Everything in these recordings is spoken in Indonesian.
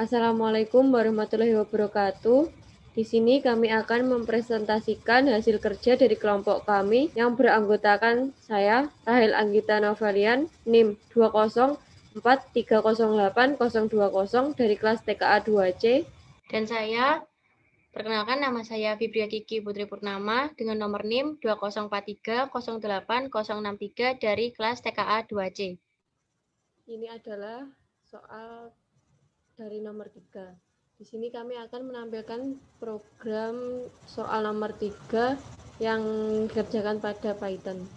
Assalamualaikum warahmatullahi wabarakatuh. Di sini kami akan mempresentasikan hasil kerja dari kelompok kami yang beranggotakan saya, Rahel Anggita Novalian, NIM 204308020 dari kelas TKA 2C. Dan saya, perkenalkan nama saya Fibria Kiki Putri Purnama dengan nomor NIM 204308063 dari kelas TKA 2C. Ini adalah soal dari nomor 3. Di sini kami akan menampilkan program soal nomor 3 yang dikerjakan pada Python.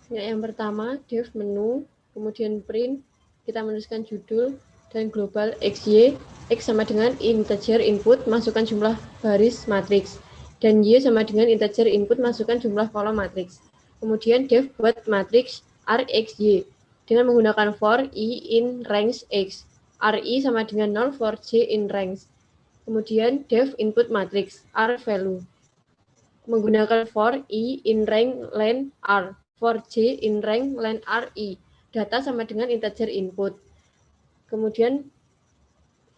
Yang pertama, div menu, kemudian print, kita menuliskan judul dan global xy, x sama dengan integer input, masukkan jumlah baris matriks, dan y sama dengan integer input, masukkan jumlah kolom matriks. Kemudian def buat matriks rxy dengan menggunakan for i in range x. RI sama dengan 0 for J in range. Kemudian def input matrix R value. Menggunakan for I in range len R. For J in range len RI. Data sama dengan integer input. Kemudian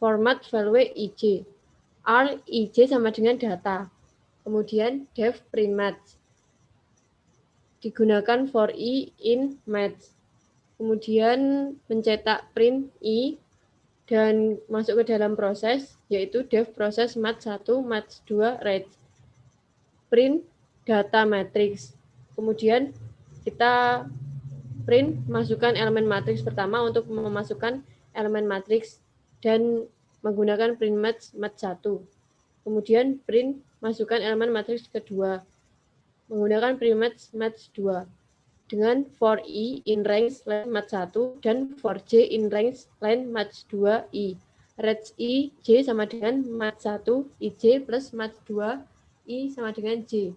format value IJ. R IJ sama dengan data. Kemudian def print match. Digunakan for I in match. Kemudian mencetak print I dan masuk ke dalam proses, yaitu def proses mat1, mat2, read. Print data matrix. Kemudian kita print masukkan elemen matriks pertama untuk memasukkan elemen matriks dan menggunakan print match mat1. Kemudian print masukkan elemen matriks kedua menggunakan print match mat2. Dengan for i in range len mat1 dan for j in range len mat2 i. Range i j sama dengan mat1 ij plus mat2 i sama dengan j.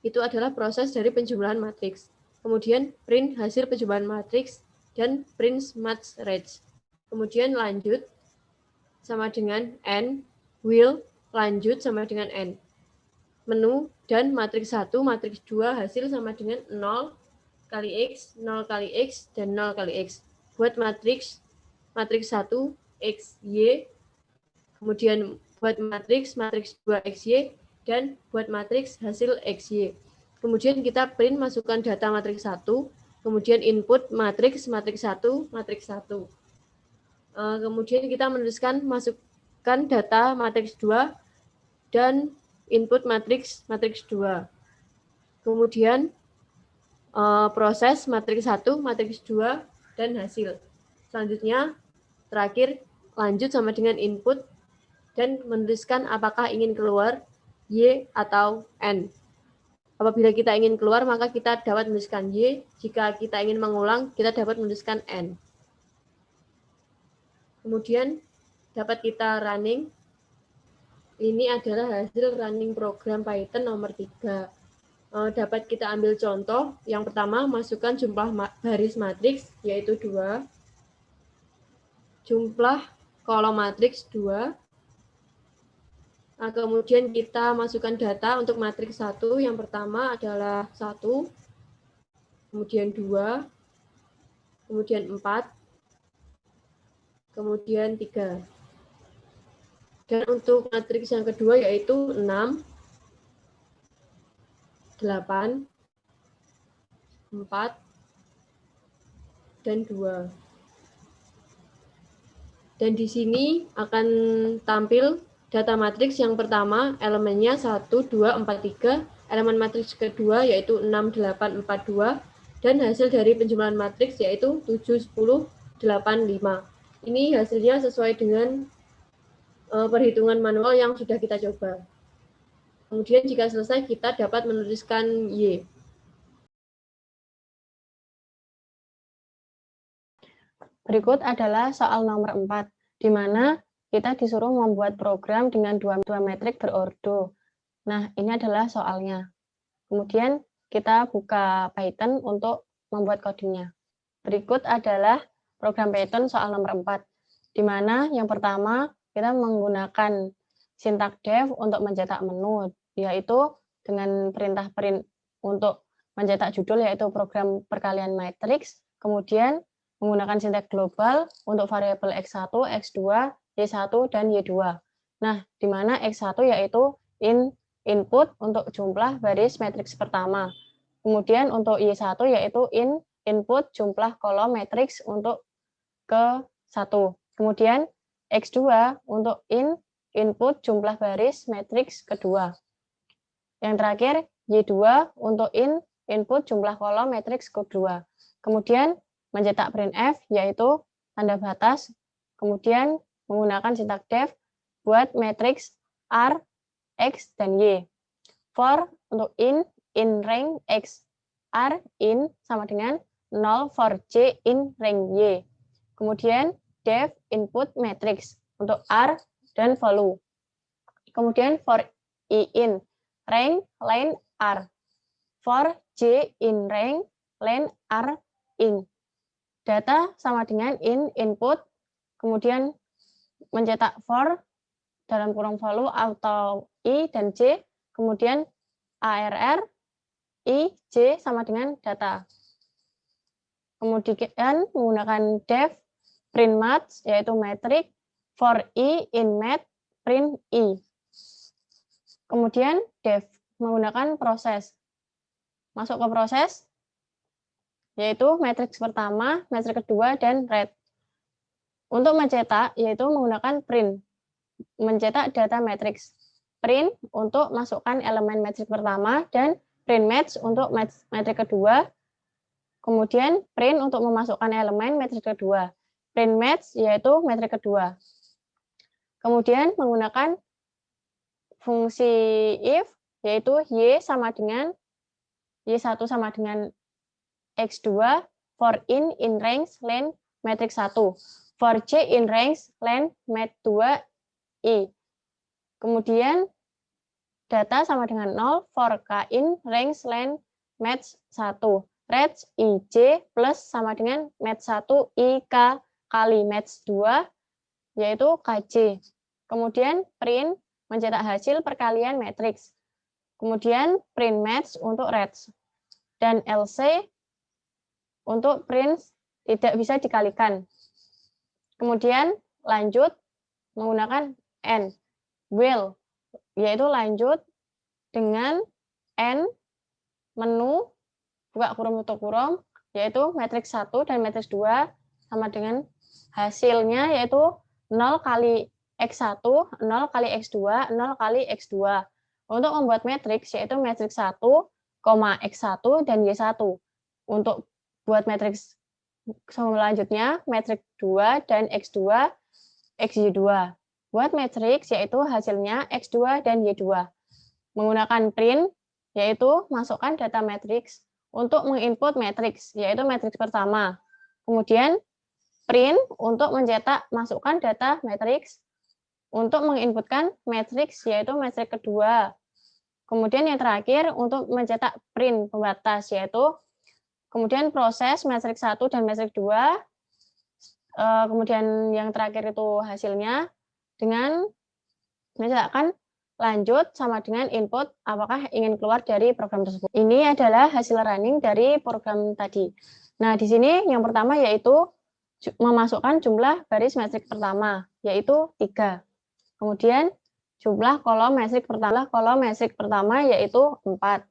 Itu adalah proses dari penjumlahan matriks. Kemudian print hasil penjumlahan matriks dan print match range. Kemudian lanjut sama dengan n, will lanjut sama dengan n. Menu dan matriks 1, matriks 2 hasil sama dengan 0 kali x, 0 kali x, dan 0 kali x. Buat matriks 1, x, y, kemudian buat matriks 2, x, y, dan buat matriks hasil x, y. Kemudian kita print masukkan data matriks 1, kemudian input matriks 1, matriks 1. Kemudian kita menuliskan masukkan data matriks 2 dan input matriks 2. Kemudian proses matriks 1, matriks 2, dan hasil. Selanjutnya, terakhir lanjut sama dengan input dan menuliskan apakah ingin keluar Y atau N. Apabila kita ingin keluar, maka kita dapat menuliskan Y. Jika kita ingin mengulang, kita dapat menuliskan N. Kemudian dapat kita running. Ini adalah hasil running program Python nomor 3. Dapat kita ambil contoh. Yang pertama, masukkan jumlah baris matriks, yaitu 2. Jumlah kolom matriks 2. Nah, kemudian kita masukkan data untuk matriks 1. Yang pertama adalah 1, kemudian 2, kemudian 4, kemudian 3. Dan untuk matriks yang kedua yaitu 6, 8, 4, dan 2. Dan di sini akan tampil data matriks yang pertama, elemennya 1, 2, 4, 3. Elemen matriks kedua yaitu 6, 8, 4, 2. Dan hasil dari penjumlahan matriks yaitu 7, 10, 8, 5. Ini hasilnya sesuai dengan perhitungan manual yang sudah kita coba. Kemudian jika selesai kita dapat menuliskan Y. Berikut adalah soal nomor 4, di mana kita disuruh membuat program dengan dua metrik berordo. Nah, ini adalah soalnya. Kemudian kita buka Python untuk membuat codingnya. Berikut adalah program Python soal nomor 4, di mana yang pertama kita menggunakan sintak def untuk mencetak menu, yaitu dengan perintah print untuk mencetak judul, yaitu program perkalian matriks. Kemudian menggunakan sintak global untuk variabel x1, x2, Y1 dan Y2. Nah, di mana X1 yaitu input untuk jumlah baris matriks pertama. Kemudian untuk Y1 yaitu input jumlah kolom matriks untuk ke-1. Kemudian X2 untuk input jumlah baris matriks kedua. Yang terakhir Y2 untuk input jumlah kolom matriks kedua. Kemudian mencetak printf yaitu tanda batas, kemudian menggunakan sintak def buat matriks R, X, dan Y. For untuk in rank X, R in sama dengan 0 for J in rank Y. Kemudian def input matrix untuk R dan value. Kemudian for I in rank line R. For J in rank line R in. Data sama dengan input, kemudian mencetak for dalam kurung value atau I dan J, kemudian ARR, I, J sama dengan data. Kemudian menggunakan def print match yaitu matrix for I in mat print I. Kemudian def menggunakan proses. Masuk ke proses yaitu matriks pertama, matriks kedua, dan read. Untuk mencetak yaitu menggunakan print. Mencetak data matriks. Print untuk masukkan elemen matriks pertama dan print match untuk matriks kedua. Kemudian print untuk memasukkan elemen matriks kedua. Print match yaitu matriks kedua. Kemudian menggunakan fungsi if yaitu Y sama dengan Y1 sama dengan X2 for in range len matriks 1. For J in range len mat 2 I. Kemudian data sama dengan 0 for K in range len match 1. Range IJ plus sama dengan match 1 IK kali match 2 yaitu KJ. Kemudian print mencetak hasil perkalian matriks. Kemudian print match untuk range. Dan LC untuk print tidak bisa dikalikan. Kemudian lanjut menggunakan N. Will yaitu lanjut dengan N menu buka kurung tutup kurung yaitu matriks 1 dan matriks 2 sama dengan hasilnya yaitu 0 kali X1, 0 kali X2, 0 kali X2. Untuk membuat matriks yaitu matriks 1, X1 dan Y1. Untuk buat matriks selanjutnya matriks 2 dan X2, XY2. Buat matriks yaitu hasilnya X2 dan Y2. Menggunakan print yaitu masukkan data matriks untuk menginput matriks yaitu matriks pertama. Kemudian print untuk mencetak masukkan data matriks untuk menginputkan matriks yaitu matriks kedua. Kemudian yang terakhir untuk mencetak print pembatas yaitu kemudian proses matriks 1 dan matriks 2. Kemudian yang terakhir itu hasilnya dengan mencetakkan lanjut sama dengan input apakah ingin keluar dari program tersebut. Ini adalah hasil running dari program tadi. Nah, di sini yang pertama yaitu memasukkan jumlah baris matriks pertama yaitu 3. Kemudian jumlah kolom matriks pertama yaitu 4.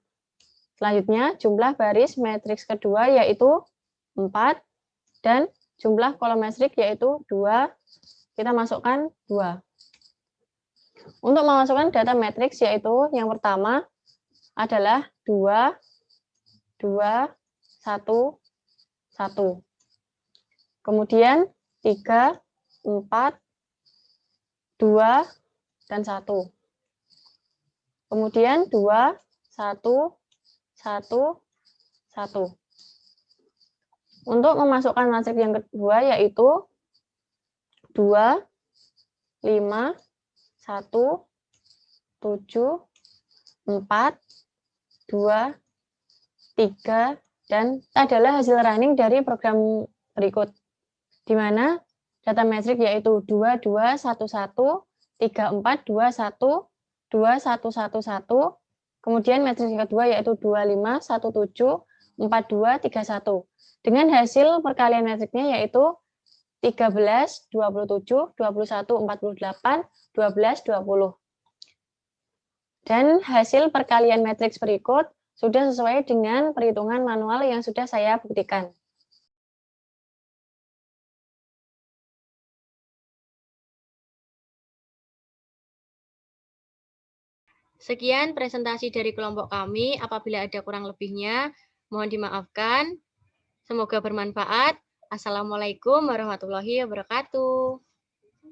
Selanjutnya jumlah baris matriks kedua yaitu 4 dan jumlah kolom matriks yaitu 2. Kita masukkan 2. Untuk memasukkan data matriks yaitu yang pertama adalah 2, 2, 1, 1. Kemudian 3, 4, 2, dan 1. Kemudian 2, 1, 1, 1. Untuk memasukkan matriks yang kedua yaitu 2, 5, 1, 7, 4, 2, 3, dan adalah hasil running dari program berikut, di mana data matriks yaitu 2, 2, 1, 1, 3, 4, 2, 1, 2, 1, 1, 1, kemudian matriks yang kedua yaitu 2, 5, 1, 7, 4, 2, 3, 1. Dengan hasil perkalian matriksnya yaitu 13, 27, 21, 48, 12, 20. Dan hasil perkalian matriks berikut sudah sesuai dengan perhitungan manual yang sudah saya buktikan. Sekian presentasi dari kelompok kami. Apabila ada kurang lebihnya, mohon dimaafkan. Semoga bermanfaat. Assalamualaikum warahmatullahi wabarakatuh.